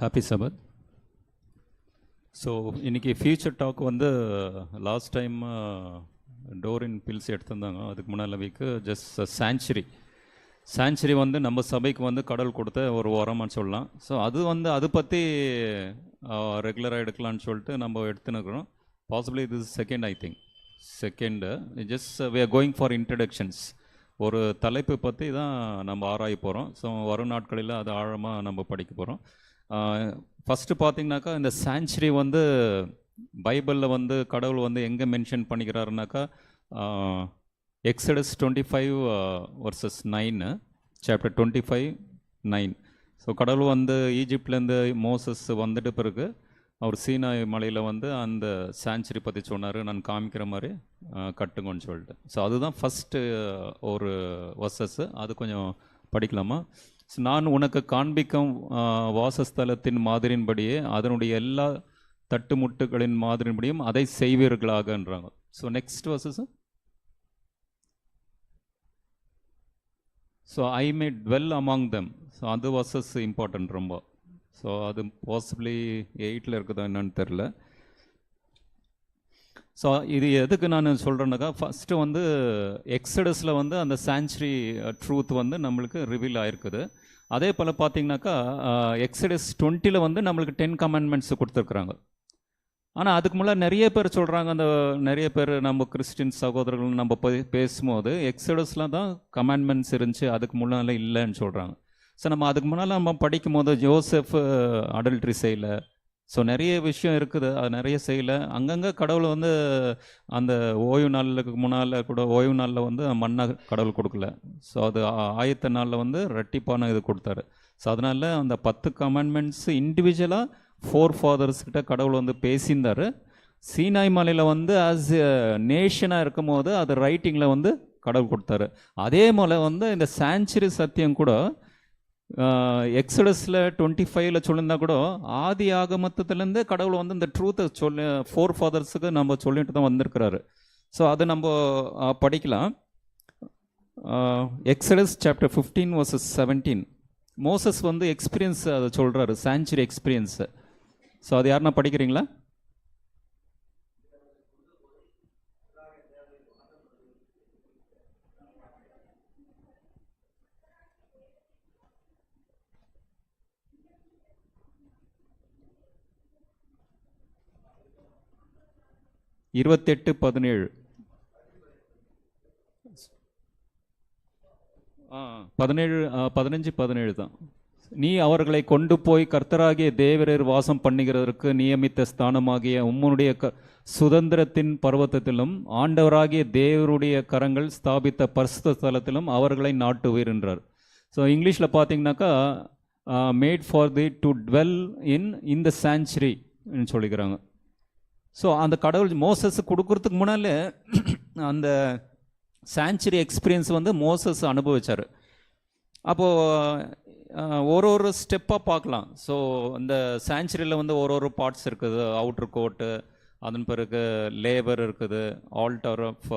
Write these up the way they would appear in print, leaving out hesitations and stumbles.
Happy சபத். So இன்றைக்கி future talk வந்து last time டோரின் bills எடுத்திருந்தாங்க. அதுக்கு முன்னாள் வீக்கு ஜஸ்ட் சான்ச்சுரி வந்து நம்ம சபைக்கு வந்து கடவுள் கொடுத்த ஒரு வரமான்னு சொல்லலாம். ஸோ அது வந்து அதை பற்றி ரெகுலராக எடுக்கலான்னு சொல்லிட்டு நம்ம எடுத்துனுக்கிறோம். பாசிபிளி இது second, I think second. Just we are going for introductions. ஒரு தலைப்பு பற்றி தான் நம்ம ஆராய போகிறோம். ஸோ வரும் நாட்களில் அது ஆழமாக நம்ம படிக்க போகிறோம். ஃபஸ்ட்டு பார்த்திங்கனாக்கா, இந்த சான்ச்சுரி வந்து பைபிளில் வந்து கடவுள் வந்து எங்கே மென்ஷன் பண்ணிக்கிறாருனாக்கா, எக்ஸடஸ் 25 vs 9, சாப்டர் 25:9. ஸோ கடவுள் வந்து ஈஜிப்ட்லேருந்து மோசஸ் வந்துட்டு பிறகு அவர் சீனாய் மலையில் வந்து அந்த சான்ச்சுரி பற்றி சொன்னார், நான் காமிக்கிற மாதிரி கட்டுங்கன்னு சொல்லிட்டு. ஸோ அதுதான் ஃபஸ்ட்டு ஒரு வர்சஸ். அது கொஞ்சம் படிக்கலாமா? நான் உனக்கு காண்பிக்கும் வாசஸ்தலத்தின் மாதிரின்படியே அதனுடைய எல்லா தட்டுமுட்டுகளின் மாதிரின்படியும் அதை செய்வீர்களாகன்றாங்க. So next verses, so I may dwell among them. So அது வர்சஸ் இம்பார்ட்டன்ட் ரொம்ப. ஸோ அது பாசிபிளி 8 இருக்குதா என்னன்னு தெரில. ஸோ இது எதுக்கு நான் சொல்கிறேன்னாக்கா, ஃபஸ்ட்டு வந்து எக்ஸடஸில் வந்து அந்த சான்ச்சுரி ட்ரூத் வந்து நம்மளுக்கு ரிவீல் ஆகிருக்குது. அதே போல் பார்த்திங்கனாக்கா எக்ஸடஸ் 20 வந்து நம்மளுக்கு 10 கமாண்ட்மெண்ட்ஸ் கொடுத்துருக்குறாங்க. ஆனால் அதுக்கு முன்னாடி நிறைய பேர் சொல்கிறாங்க, அந்த நிறைய பேர் நம்ம கிறிஸ்டின் சகோதரர்கள் நம்ம போய் பேசும்போது எக்ஸடஸில் தான் கமாண்ட்மெண்ட்ஸ் இருந்துச்சு, அதுக்கு முன்னால் இல்லைன்னு சொல்கிறாங்க. ஸோ நம்ம அதுக்கு முன்னால் நம்ம படிக்கும் போது ஜோசப் அடல்ட்ரி செய்யலை, ஸோ நிறைய விஷயம் இருக்குது, அது நிறைய செய்யலை. அங்கங்கே கடவுள் வந்து அந்த ஓய்வு நாளுக்கு முன்னால் கூட ஓய்வு நாளில் வந்து மண்ணை கடவுள் கொடுக்கல. ஸோ அது ஆயத்த நாளில் வந்து ரெட்டிப்பான இது கொடுத்தாரு. ஸோ அதனால் அந்த 10 கமாண்ட்மெண்ட்ஸ் இண்டிவிஜுவலாக 4 ஃபாதர்ஸ்கிட்ட கடவுள் வந்து பேசியிருந்தார். சீனாய் மலையில் வந்து ஆஸ் எ நேஷனாக இருக்கும் போது அது ரைட்டிங்கில் வந்து கடவுள் கொடுத்தாரு. அதே போல் வந்து இந்த சான்ச்சுரி சத்தியம் கூட எக்ஸடஸில் 25 சொல்லியிருந்தா கூட ஆதி ஆகமத்துலேருந்து கடவுள் வந்து இந்த ட்ரூத்தை 4 ஃபாதர்ஸுக்கு நம்ம சொல்லிட்டு தான் வந்திருக்கிறாரு. ஸோ அதை நம்ம படிக்கலாம். Exodus chapter 15 vs 17. மோசஸ் வந்து எக்ஸ்பீரியன்ஸ் அதை சொல்கிறாரு, சான்ச்சுரி எக்ஸ்பீரியன்ஸு. ஸோ அது யாருன்னா படிக்கிறீங்களா? இருபத்தெட்டு 17. 15-17 தான். நீ அவர்களை கொண்டு போய் கர்த்தராகிய தேவரர் வாசம் பண்ணுகிறதற்கு நியமித்த ஸ்தானமாகிய உம்முடைய சுதந்திரத்தின் பர்வத்தத்திலும் ஆண்டவராகிய தேவருடைய கரங்கள் ஸ்தாபித்த பரிசுத்த ஸ்தலத்திலும் அவர்களை நாட்டுவீர் என்றார். ஸோ இங்கிலீஷில் பார்த்தீங்கன்னாக்கா made for the to twelve in the sanctuary சொல்லிக்கிறாங்க. ஸோ அந்த கடவுள் மோசஸ் கொடுக்கறதுக்கு முன்னாலே அந்த சான்ச்சுரி எக்ஸ்பீரியன்ஸ் வந்து மோசஸ் அனுபவிச்சார். அப்போது ஒரு ஸ்டெப்பாக பார்க்கலாம். ஸோ இந்த சான்ச்சுரியில் வந்து ஒரு பார்ட்ஸ் இருக்குது. அவுட்ரு கோட்டு, அதன் பிறகு லேபர் இருக்குது, ஆல்டர் ஆஃப்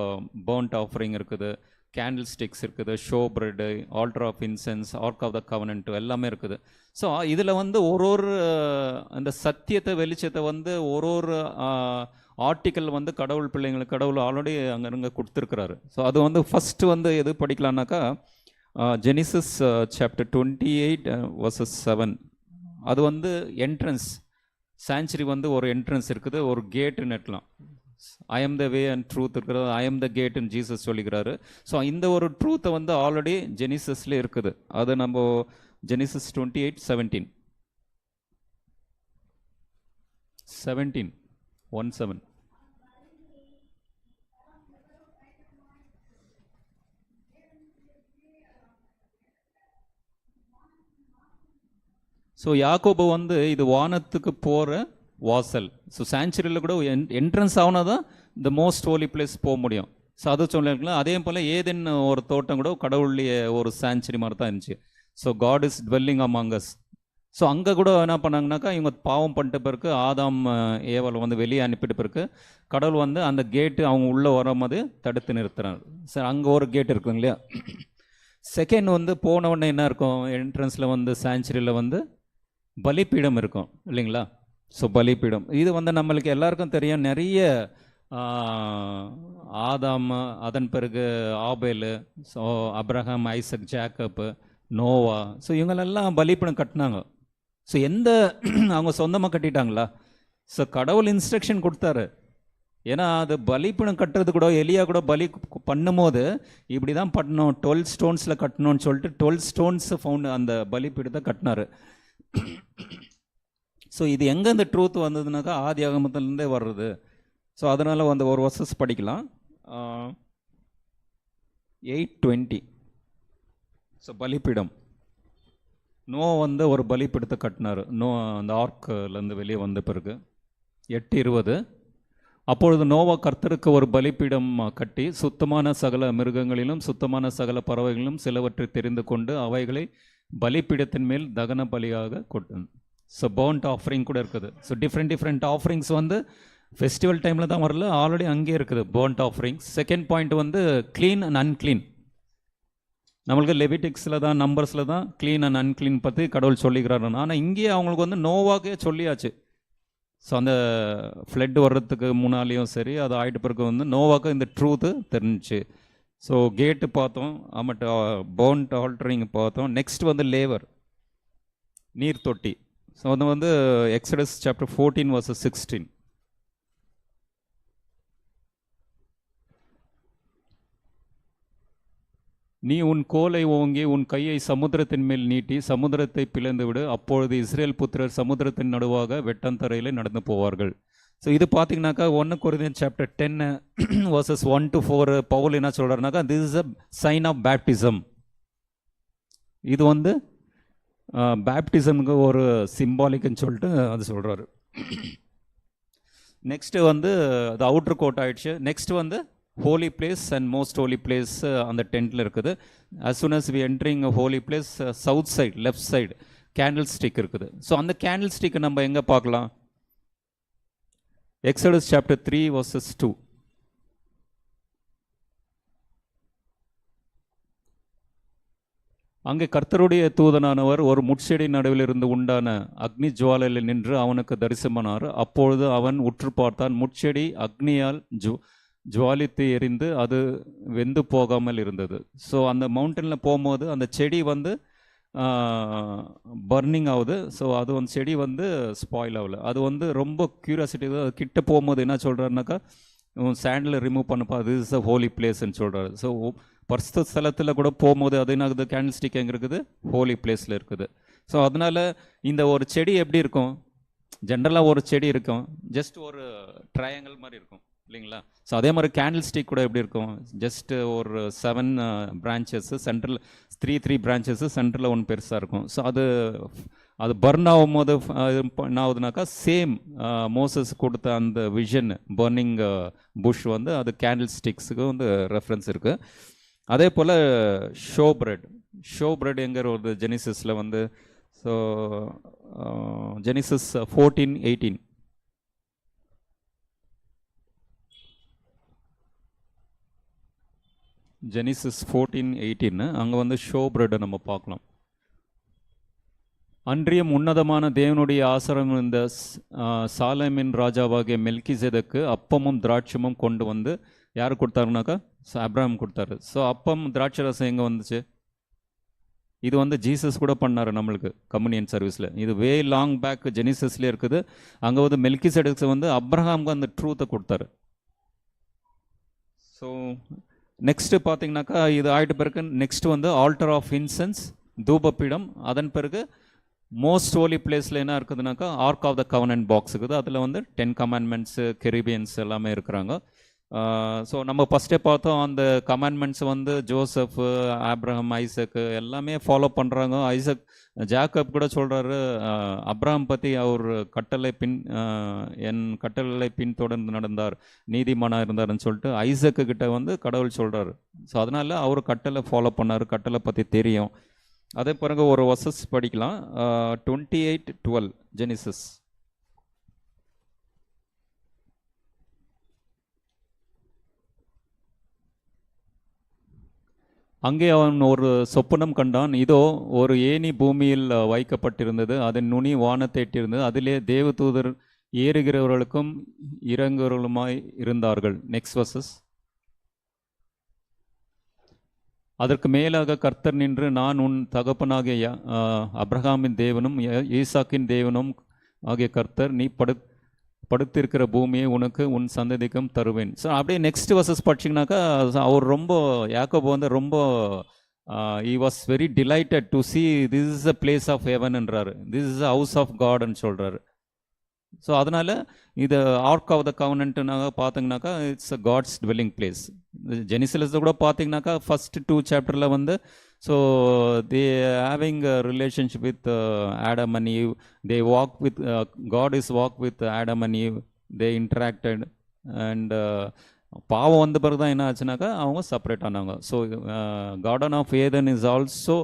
பர்ன்ட் ஆஃபரிங் இருக்குது, கேண்டில் ஸ்டிக்ஸ் இருக்குது, show bread, altar of incense, ark of the covenant எல்லாமே இருக்குது. ஸோ இதில் வந்து அந்த சத்தியத்தை வெளிச்சத்தை வந்து ஒரு ஆர்டிக்கல் வந்து கடவுள் பிள்ளைங்களுக்கு கடவுள் ஆல்ரெடி அங்கே கொடுத்துருக்குறாரு. ஸோ அது வந்து ஃபஸ்ட்டு வந்து எது படிக்கலான்னாக்கா, ஜெனிசிஸ் சாப்டர் 28 vs 7. அது வந்து என்ட்ரன்ஸ். சான்ச்சுரி வந்து ஒரு என்ட்ரன்ஸ் இருக்குது, ஒரு கேட்டுன்னு இருக்கலாம். I am the way and truth இருக்கிறது, ஐ எம் த கேட்னு ஜீசஸ் சொல்லிக்கிறாரு. ஸோ இந்த ஒரு ட்ரூத்தை வந்து ஆல்ரெடி ஜெனிசஸ்ல இருக்குது. அது நம்ம ஜெனிசஸ் 28:17. 17:17. ஸோ யாக்கோபு வந்து இது வானத்துக்கு போகிற வாசல். ஸோ சான்ச்சுரியில் கூட என்ட்ரன்ஸ் ஆகுனா தான் இந்த மோஸ்ட் ஹோலி பிளேஸ் போக முடியும். ஸோ அது சொல்லியிருக்கலாம். அதே போல் ஏதேன் ஒரு தோட்டம் கூட கடவுளுடைய ஒரு சான்ச்சுரி மாதிரி தான் இருந்துச்சு. So God is dwelling among us. So அங்கே கூட என்ன பண்ணாங்கனாக்கா, இவங்க பாவம் பண்ணிட்ட பிறகு ஆதாம் ஏவாள் வந்து வெளியே அனுப்பிட்ட பிறகு கடவுள் வந்து அந்த கேட்டு அவங்க உள்ளே வரும்போது தடுத்து நிறுத்துறாரு. சார் அங்கே ஒரு கேட் இருக்குங்க இல்லையா. செகண்ட் வந்து போன உடனே என்ன இருக்கும், என்ட்ரன்ஸில் வந்து சான்ச்சுரியில் வந்து பலிப்பீடம் இருக்கும் இல்லைங்களா? ஸோ பலிப்பீடம் இது வந்து நம்மளுக்கு எல்லாருக்கும் தெரியும். நிறைய ஆதாம், அதன் பிறகு Abel, so Abraham, Isaac, Jacob, Noah, so இவங்களெல்லாம் பலிப்பீடம் கட்டினாங்க. ஸோ எந்த அவங்க சொந்தமாக கட்டிட்டாங்களா? ஸோ கடவுள் இன்ஸ்ட்ரக்ஷன் கொடுத்தாரு. ஏன்னா அது பலிப்பீடம் கட்டுறது கூட எலியா கூட பலி பண்ணும்போது இப்படி தான் பண்ணணும், 12 ஸ்டோன்ஸில் கட்டணும்னு சொல்லிட்டு 12 ஸ்டோன்ஸ் ஃபவுண்ட் அந்த பலிப்பீடத்தை கட்டினாரு. ஸோ இது எங்கே இந்த ட்ரூத் வந்ததுனாக்கா ஆதி ஆகமத்திலேருந்தே வர்றது. ஸோ அதனால் வந்து ஒரு வர்சஸ் படிக்கலாம். 8:20. ஸோ பலிப்பீடம் நோ வந்து ஒரு பலிப்பீடத்தை கட்டினார். நோ அந்த ஆர்க்லேருந்து வெளியே வந்த பிறகு. 8:20. அப்பொழுது நோவா கர்த்தருக்கு ஒரு பலிப்பீடம் கட்டி சுத்தமான சகல மிருகங்களிலும் சுத்தமான சகல பறவைகளிலும் சிலவற்றை தெரிந்து கொண்டு அவைகளை பலிப்பீடத்தின் மேல் தகன பலியாக கொட்டான். ஸோ பர்ன்ட் ஆஃபரிங் கூட இருக்குது. ஸோ டிஃப்ரெண்ட் ஆஃபரிங்ஸ் வந்து ஃபெஸ்டிவல் டைமில் தான் வரல, ஆல்ரெடி அங்கேயே இருக்குது பர்ன்ட் ஆஃபரிங்ஸ். செகண்ட் பாயிண்ட் வந்து க்ளீன் அண்ட் அன்க்ளீன். நம்மளுக்கு லெவிட்டிக்ஸில் தான், நம்பர்ஸில் தான் க்ளீன் அண்ட் அன்க்ளீன் பற்றி கடவுள் சொல்லிக்கிறாரு. ஆனால் இங்கேயே அவங்களுக்கு வந்து நோவாக்கே சொல்லியாச்சு. ஸோ அந்த ஃப்ளட் வர்றதுக்கு முன்னாலேயும் சரி, அது ஆகிட்டு பிறகு வந்து நோவாக்கு இந்த ட்ரூத்து தெரிஞ்சிச்சு. ஸோ கேட்டு பார்த்தோம், அம்மட்டு பர்ன்ட் ஆல்டரிங் பார்த்தோம். நெக்ஸ்ட் வந்து லேவர், நீர் தொட்டி. ஸோ அது வந்து எக்ஸடஸ் சாப்டர் 14 vs 16. நீ உன் கோலை ஓங்கி உன் கையை சமுத்திரத்தின் மேல் நீட்டி சமுத்திரத்தை பிளந்து விடு, அப்பொழுது இஸ்ரேல் புத்திரர் சமுத்திரத்தின் நடுவாக வெட்டந்தரையில் நடந்து போவார்கள். ஸோ இது பார்த்தீங்கன்னாக்கா 1 Corinthians சாப்டர் 10 vs 1 to 4 பவுல் என்ன சொல்கிறாருனாக்கா, this is a sign of baptism. இது வந்து பேப்டிசம்க்கு ஒரு சிம்பாலிக்குன்னு சொல்லிட்டு அது சொல்கிறாரு. நெக்ஸ்ட்டு வந்து அது அவுட்ரு கோட் ஆகிடுச்சு. நெக்ஸ்ட் வந்து Holi place and most holy place அந்த டென்ட்டில் இருக்குது. as soon as we entering a holy place, south side left side candle stick இருக்குது. ஸோ அந்த கேண்டில் ஸ்டிக்கை நம்ம எங்கே பார்க்கலாம்? Exodus chapter 3 vs 2. அங்கே கர்த்தருடைய தூதனானவர் ஒரு முட்செடி நடுவில் இருந்து உண்டான அக்னி ஜுவாலையில் நின்று அவனுக்கு தரிசனமானார். அப்பொழுது அவன் உற்று பார்த்தான், முட்செடி அக்னியால் ஜுவாலித்து எரிந்து அது வெந்து போகாமல் இருந்தது. ஸோ அந்த மவுண்டனில் போகும்போது அந்த செடி வந்து பர்னிங் ஆகுது. ஸோ அது வந்து செடி வந்து ஸ்பாயில் ஆகலை. அது வந்து ரொம்ப க்யூரியாசிட்டி. கிட்ட போகும்போது என்ன சொல்கிறாருனாக்கா, சாண்டில் ரிமூவ் பண்ணப்பா, அது இஸ் அ ஹோலி பிளேஸ்ன்னு சொல்கிறாரு. ஸோ பரிசுத்த ஸ்தலத்தில் கூட போகும்போது அது என்ன ஆகுது, கேண்டில் ஸ்டிக் எங்கே இருக்குது? ஹோலி பிளேஸில் இருக்குது. ஸோ அதனால் இந்த ஒரு செடி எப்படி இருக்கும்? ஜென்ரலாக ஒரு செடி இருக்கும், ஜஸ்ட் ஒரு ட்ரையாங்கிள் மாதிரி இருக்கும் இல்லைங்களா? ஸோ அதே மாதிரி கேண்டில் ஸ்டிக் கூட எப்படி இருக்கும்? ஜஸ்ட் ஒரு 7 பிரான்ச்சஸ், சென்ட்ரல் 3 பிரான்ச்சஸ், சென்டரில் ஒன்று பெருசாக இருக்கும். ஸோ அது பர்ன் ஆகும் போது என்ன ஆகுதுனாக்கா, சேம் மோசஸ் கொடுத்த அந்த விஷன் பர்னிங் புஷ் வந்து அது கேண்டில் ஸ்டிக்ஸுக்கு வந்து ரெஃபரன்ஸ் இருக்குது. அதே போல் ஷோ பிரெட் எங்கிற ஒரு ஜெனிசிஸில் வந்து, ஸோ ஜெனிசிஸ் 14:18. ஜெனிசிஸ் 14:18 அங்கே வந்து ஷோ பிரெட்டை நம்ம பார்க்கலாம். அன்றியும் உன்னதமான தேவனுடைய ஆசிரம் இருந்த சாலேமின் ராஜாவாகிய மெல்கிசேதக்கு அப்பமும் திராட்சமும் கொண்டு வந்து யார் கொடுத்தாருனாக்கா, அப்ரஹாம் கொடுத்தாரு. ஸோ அப்பம் திராட்சை ரசம் எங்கே வந்துச்சு? இது வந்து ஜீசஸ் கூட பண்ணார் நம்மளுக்கு கம்யூனியன் சர்வீஸில். இது வே லாங் பேக் ஜெனிசஸ்லேயே இருக்குது. அங்கே வந்து மெல்கிசேதக்கு வந்து அப்ரஹாமுக்கு அந்த ட்ரூத்தை கொடுத்தாரு. ஸோ நெக்ஸ்ட்டு பார்த்தீங்கன்னாக்கா இது ஆகிட்ட பிறகு நெக்ஸ்ட் வந்து ஆல்டர் ஆஃப் இன்சென்ஸ், தூபப்பீடம். அதன் பிறகு மோஸ்ட் ஹோலி பிளேஸில் என்ன இருக்குதுனாக்கா, ark of the covenant box இருக்குது. அதில் வந்து 10 கமாண்ட்மெண்ட்ஸு, கெரிபியன்ஸ் எல்லாமே இருக்கிறாங்க. ஸோ நம்ம ஃபஸ்ட்டே பார்த்தோம், அந்த கமாண்ட்மெண்ட்ஸ் வந்து ஜோசப், ஆப்ரஹாம், ஐசக் எல்லாமே ஃபாலோ பண்ணுறாங்க. ஜாக்கப் கூட சொல்கிறாரு, அப்ரஹாம் பற்றி அவர் என் கட்டளை பின்தொடர்ந்து நடந்தார், நீதிமானாக இருந்தார்னு சொல்லிட்டு ஐசக்கு கிட்ட வந்து கடவுள் சொல்கிறாரு. ஸோ அதனால் அவர் கட்டளை ஃபாலோ பண்ணார், கட்டளை பற்றி தெரியும். அதே பிறகு ஒரு வர்சஸ் படிக்கலாம். 28:12 ஜெனிசிஸ். அங்கே அவன் ஒரு சொப்பனம் கண்டான், இதோ ஒரு ஏணி பூமியில் வைக்கப்பட்டிருந்தது, அதன் நுனி வானத்தை எட்டியிருந்தது, அதிலே தேவதூதர் ஏறுகிறவர்களுக்கும் இறங்குகிறவர்களுமாய் இருந்தார்கள். Next versus. அதற்கு மேலாக கர்த்தர் நின்று, நான் உன் தகப்பனாகிய அப்ரஹாமின் தேவனும் ஈசாக்கின் தேவனும் ஆகிய கர்த்தர், நீ படுத்திருக்கிற பூமியை உனக்கு உன் சந்ததிக்கும் தருவேன். ஸோ அப்படியே நெக்ஸ்ட் வர்சஸ் படிச்சிங்கனாக்கா அவர் ரொம்ப யாக்கோபு வந்து ரொம்ப he was very delighted to see this is a place of heaven என்றாரு, this is a house of God ன்னு சொல்கிறாரு. ஸோ அதனால் இது ஆர்க் ஆஃப் த கவனன்ட்னாக பார்த்தீங்கன்னாக்கா it's a God's dwelling place. ஜெனிசிலஸில் கூட பார்த்தீங்கன்னாக்கா ஃபஸ்ட் 2 சாப்டரில் வந்து so they having a relationship with Adam and Eve, they walk with God is walk with Adam and Eve, they interacted and பாவம் வந்த பிறகு தான் என்ன ஆச்சுனாக்கா அவங்க செப்பரேட் ஆனாங்க. So garden of Eden is also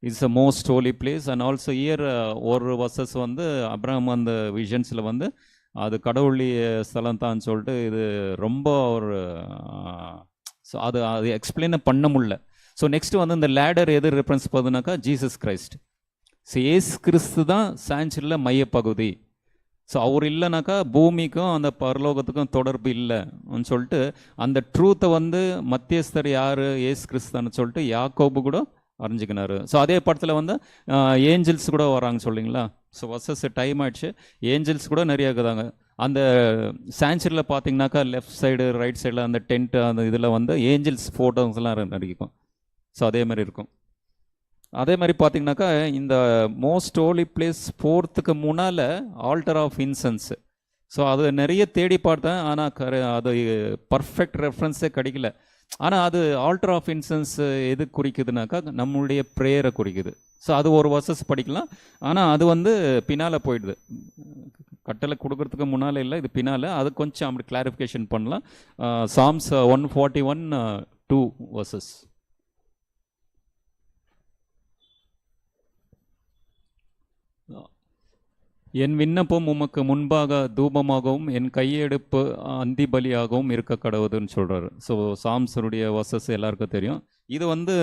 it's a most holy place. And also here ஒரு verses வந்து அப்ரஹாம் அந்த விஷன்ஸில் வந்து அது கடவுளுடைய ஸ்தலம் தான் சொல்லிட்டு இது ரொம்ப ஒரு ஸோ அது எக்ஸ்பிளைனை பண்ண முடியல. ஸோ நெக்ஸ்ட் வந்து இந்த லேடர் எது ரெஃபரன்ஸ் பண்ணுனாக்கா ஜீசஸ் கிரைஸ்ட். ஸோ ஏசு கிறிஸ்து தான் சான்ச்சுரியில் மையப்பகுதி. ஸோ அவர் இல்லைனாக்கா பூமிக்கும் அந்த பரலோகத்துக்கும் தொடர்பு இல்லைன்னு சொல்லிட்டு அந்த ட்ரூத்தை வந்து மத்தியஸ்தர் யார் ஏசு கிறிஸ்தான்னு சொல்லிட்டு யாக்கோபு கூட அறிஞ்சிக்கினாரு. ஸோ அதே படத்தில் வந்து ஏஞ்சல்ஸ் கூட வராங்க சொல்லிங்களா. ஸோ வர்சஸ் டைம் ஆயிடுச்சு, ஏஞ்சல்ஸ் கூட நிறைய இருக்குதாங்க. அந்த சான்ச்சுரியில் பார்த்தீங்கன்னாக்கா லெஃப்ட் சைடு ரைட் சைடில் அந்த டென்ட் அந்த இதில் வந்து ஏஞ்சல்ஸ் ஃபோட்டோஸ்லாம் நடிக்கும். ஸோ அதே மாதிரி இருக்கும். அதே மாதிரி பார்த்தீங்கன்னாக்கா இந்த மோஸ்ட் ஹோலி பிளேஸ் போகிறதுக்கு முன்னால் ஆல்டர் ஆஃப் இன்சென்ஸ். ஸோ அது நிறைய தேடி பார்த்தேன், ஆனால் அது பர்ஃபெக்ட் ரெஃபரன்ஸே கிடைக்கல. ஆனால் அது ஆல்டர் ஆஃப் இன்சென்ஸ் எது குறிக்குதுனாக்கா நம்மளுடைய ப்ரேயரை குறிக்குது. ஸோ அது ஒரு வர்சஸ் படிக்கலாம், ஆனால் அது வந்து பின்னால் போயிடுது, கட்டளை கொடுக்கறதுக்கு முன்னால் இல்லை, இது பின்னால். அது கொஞ்சம் அப்படி கிளாரிஃபிகேஷன் பண்ணலாம். Sam's 141:2 versus. என் விண்ணப்பம் உமக்கு முன்பாக தூபமாகவும் என் கையெடுப்பு அந்தி பலியாகவும் இருக்க கடவுதுன்னு சொல்கிறாரு. ஸோ சாம்ஸருடைய வர்சஸ் எல்லாருக்கும் தெரியும். இது வந்து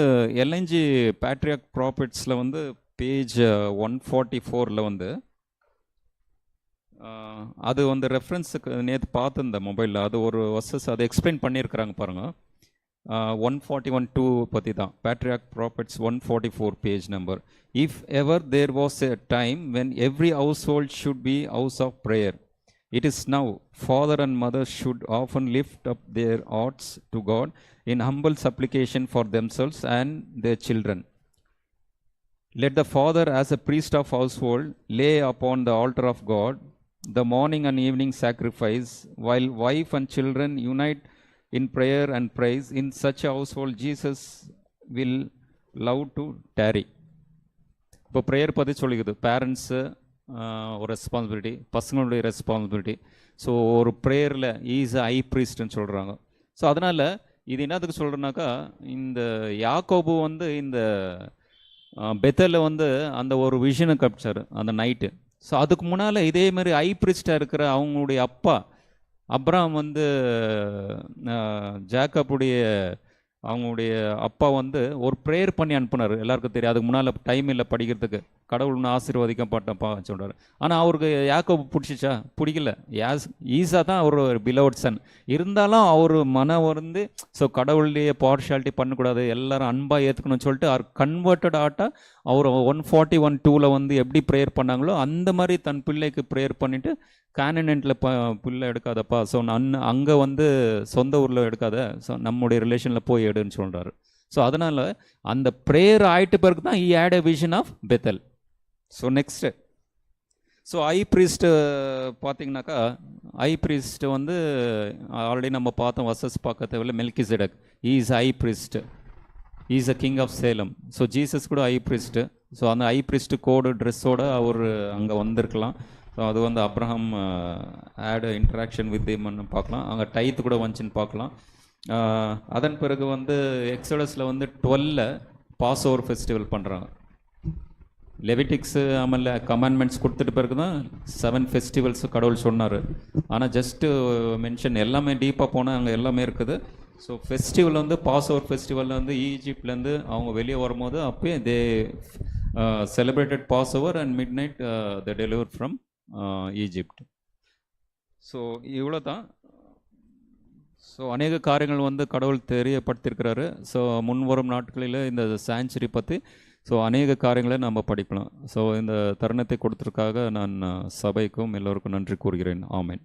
எல்என்ஜி பேட்ரியாக் ப்ராஃபிட்ஸில் வந்து பேஜ் 144 வந்து அது வந்து ரெஃபரன்ஸுக்கு நேற்று பார்த்துருந்த மொபைலில் அது ஒரு வர்சஸ் அதை எக்ஸ்பிளைன் பண்ணியிருக்கிறாங்க பாருங்கள். 141:2 பற்றி தான், பேட்ரியாக் profits 144 page number. If ever there was a time when every household should be house of prayer, it is now. Father and mother should often lift up their hearts to God in humble supplication for themselves and their children. Let the father as a priest of household lay upon the altar of God the morning and evening sacrifice, while wife and children unite in prayer and praise. In such a household Jesus will love to tarry. இப்போ prayer பற்றி சொல்லிக்குது. Parents ஒரு responsibility, பசங்களுடைய responsibility. So ஒரு ப்ரேயரில் is ஐ ப்ரீஸ்ட்னு சொல்கிறாங்க. So அதனால் இது என்னத்துக்கு சொல்கிறேன்னாக்கா இந்த யாக்கோபு வந்து இந்த பெத்தலில் வந்து அந்த ஒரு விஷனை காமிச்சார் அந்த நைட்டு. ஸோ அதுக்கு முன்னால் இதேமாதிரி ஐ ப்ரீஸ்டாக இருக்கிற அவங்களுடைய அப்பா அப்ராம் வந்து ஜாக்கப்புடைய அவங்களுடைய அப்பா வந்து ஒரு ப்ரேயர் பண்ணி அனுப்புனார். எல்லாருக்கும் தெரியும், அதுக்கு முன்னால் டைம் இல்லை படிக்கிறதுக்கு, கடவுள்னு ஆசீர்வதிக்கப்பட்டப்பா சொல்கிறார். ஆனால் அவருக்கு யாக்கோபு பிடிச்சிச்சா? பிடிக்கல. ஈஸா தான் அவர் பிலவுட் சன். இருந்தாலும் அவர் மனம் வந்து ஸோ கடவுளுடைய பார்ஷாலிட்டி பண்ணக்கூடாது, எல்லாரும் அன்பாக ஏற்றுக்கணும்னு சொல்லிட்டு அவர் கன்வெர்ட்டட் ஆட்டாக அவர் 141:2 வந்து எப்படி ப்ரேயர் பண்ணாங்களோ அந்த மாதிரி தன் பிள்ளைக்கு ப்ரேயர் பண்ணிவிட்டு கான்டினென்ட்டில் பிள்ளை எடுக்காதப்பா, ஸோ அங்கே வந்து சொந்த ஊரில் எடுக்காத, ஸோ நம்முடைய ரிலேஷனில் போய் எடுன்னு சொல்கிறாரு. ஸோ அதனால் அந்த ப்ரேயர் ஆகிட்டு பிறகு தான் he had a vision of Bethel. So next so high priest பார்த்தீங்கன்னாக்கா ஐ ப்ரீஸ்ட்டு வந்து ஆல்ரெடி நம்ம பார்த்தோம், வர்சஸ் பார்க்க தேவையில்ல. Melchizedek is a priest, is a king of Salem. So Jesus கூட ஐ ப்ரீஸ்ட்டு. ஸோ அந்த ஐ ப்ரீஸ்ட்டு கோடு ட்ரெஸ்ஸோடு அவர் அங்கே வந்திருக்கலாம். ஸோ அது வந்து அப்ரஹாம் ஆட் இன்ட்ராக்ஷன் வித் திம்னு பார்க்கலாம், அங்கே டைத்து கூட வந்துச்சுன்னு பார்க்கலாம். அதன் பிறகு வந்து எக்ஸோடஸில் வந்து 12 பாஸ் ஓவர் ஃபெஸ்டிவல் பண்ணுறாங்க. லெவிட்டிக்ஸு ஆமல்ல கமாண்ட்மெண்ட்ஸ் கொடுத்துட்டு பிறகு தான் 7 ஃபெஸ்டிவல்ஸ் கடவுள் சொன்னார். ஆனால் ஜஸ்ட்டு மென்ஷன் எல்லாமே டீப்பாக போனால் அங்கே எல்லாமே இருக்குது. ஸோ ஃபெஸ்டிவல் வந்து பாஸ் ஓவர் ஃபெஸ்டிவலில் வந்து ஈஜிப்ட்லேருந்து அவங்க வெளியே வரும்போது அப்பயே they celebrated Passover and midnight the deliver from Egypt. So இவ்வளோ தான். ஸோ அநேக காரியங்கள் வந்து கடவுள் தெரியப்படுத்தியிருக்கிறாரு. ஸோ முன்வரும் நாட்களில் இந்த சான்ச்சுரி பற்றி ஸோ அநேக காரியங்களை நம்ம படிக்கலாம். ஸோ இந்த தருணத்தை கொடுத்ததுக்காக நான் சபைக்கும் எல்லோருக்கும் நன்றி கூறுகிறேன். ஆமென்.